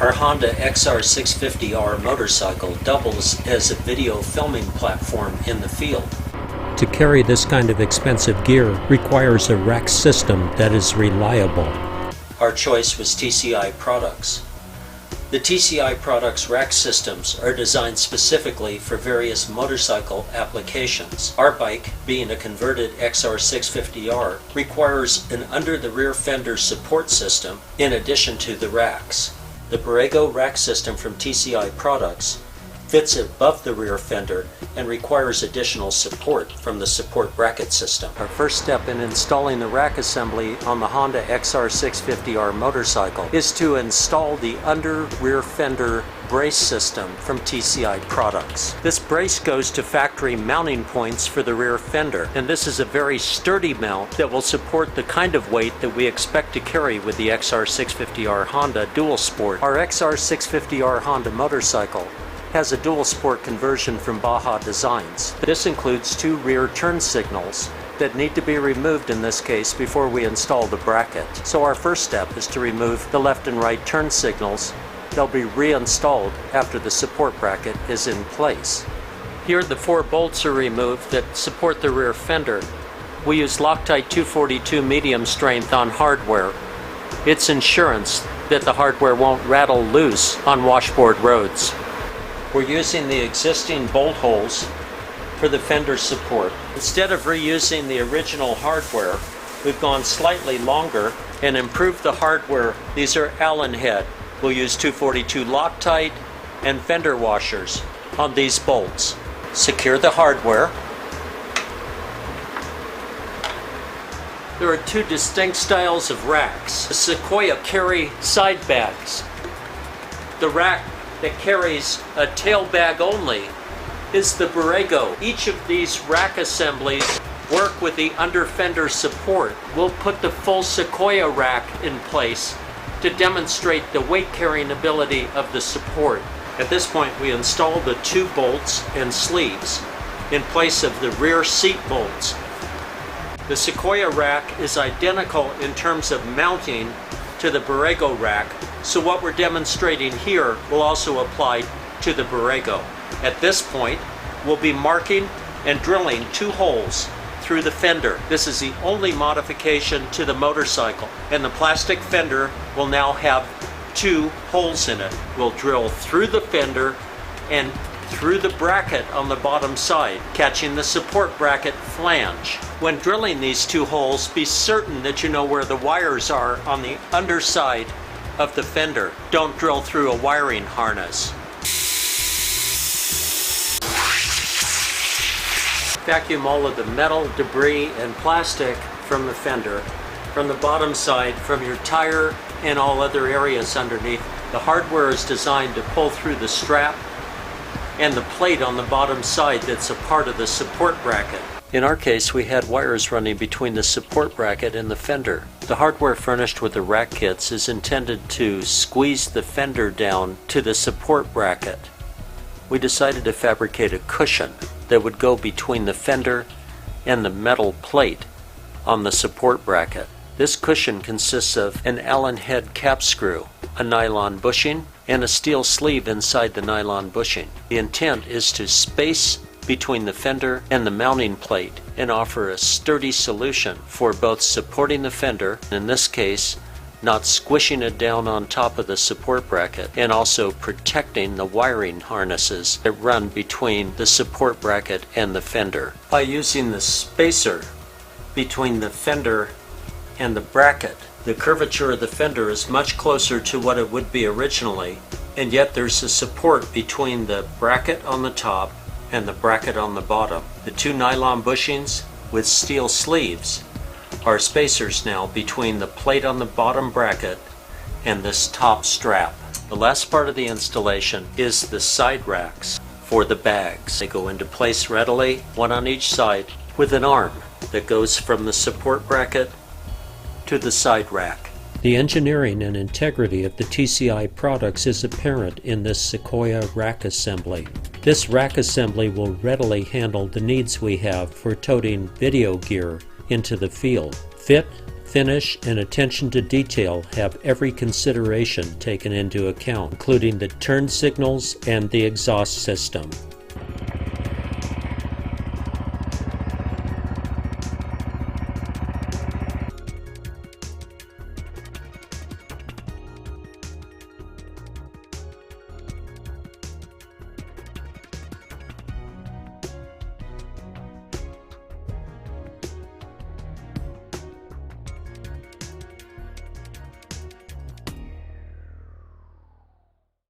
Our Honda XR650R motorcycle doubles as a video filming platform in the field. To carry this kind of expensive gear requires a rack system that is reliable. Our choice was TCI Products. The TCI Products rack systems are designed specifically for various motorcycle applications. Our bike, being a converted XR650R, requires an under-the-rear fender support system in addition to the racks. The Borrego rack system from TCI Products fits above the rear fender and requires additional support from the support bracket system. Our first step in installing the rack assembly on the Honda XR650R motorcycle is to install the under rear fender brace system from TCI Products. This brace goes to factory mounting points for the rear fender, and this is a very sturdy mount that will support the kind of weight that we expect to carry with the XR650R Honda Dual Sport. Our XR650R Honda motorcycle has a dual sport conversion from Baja Designs. This includes two rear turn signals that need to be removed in this case before we install the bracket. So our first step is to remove the left and right turn signals. They'll be reinstalled after the support bracket is in place. Here the 4 bolts are removed that support the rear fender. We use Loctite 242 medium strength on hardware. It's insurance that the hardware won't rattle loose on washboard roads. We're using the existing bolt holes for the fender support. Instead of reusing the original hardware, we've gone slightly longer and improved the hardware. These are Allen head. We'll use 242 Loctite and fender washers on these bolts. Secure the hardware. There are 2 distinct styles of racks. The Sequoia carry side bags. The rack that carries a tail bag only is the Borrego. Each of these rack assemblies work with the under fender support. We'll put the full Sequoia rack in place to demonstrate the weight carrying ability of the support. At this point we install the 2 bolts and sleeves in place of the rear seat bolts. The Sequoia rack is identical in terms of mounting to the Borrego rack, so what we're demonstrating here will also apply to the Borrego. At this point, we'll be marking and drilling 2 holes through the fender. This is the only modification to the motorcycle, and the plastic fender will now have 2 holes in it. We'll drill through the fender and through the bracket on the bottom side, catching the support bracket flange. When drilling these 2 holes, be certain that you know where the wires are on the underside of the fender. Don't drill through a wiring harness. Vacuum all of the metal, debris, and plastic from the fender, from the bottom side, from your tire, and all other areas underneath. The hardware is designed to pull through the strap and the plate on the bottom side that's a part of the support bracket. In our case, we had wires running between the support bracket and the fender. The hardware furnished with the rack kits is intended to squeeze the fender down to the support bracket. We decided to fabricate a cushion that would go between the fender and the metal plate on the support bracket. This cushion consists of an Allen head cap screw, a nylon bushing, and a steel sleeve inside the nylon bushing. The intent is to space between the fender and the mounting plate and offer a sturdy solution for both supporting the fender, in this case not squishing it down on top of the support bracket, and also protecting the wiring harnesses that run between the support bracket and the fender. By using the spacer between the fender and the bracket, the curvature of the fender is much closer to what it would be originally, and yet there's a support between the bracket on the top and the bracket on the bottom. The 2 nylon bushings with steel sleeves are spacers now between the plate on the bottom bracket and this top strap. The last part of the installation is the side racks for the bags. They go into place readily, 1 on each side, with an arm that goes from the support bracket to the side rack. The engineering and integrity of the TCI products is apparent in this Sequoia rack assembly. This rack assembly will readily handle the needs we have for toting video gear into the field. Fit, Finish and attention to detail have every consideration taken into account, including the turn signals and the exhaust system.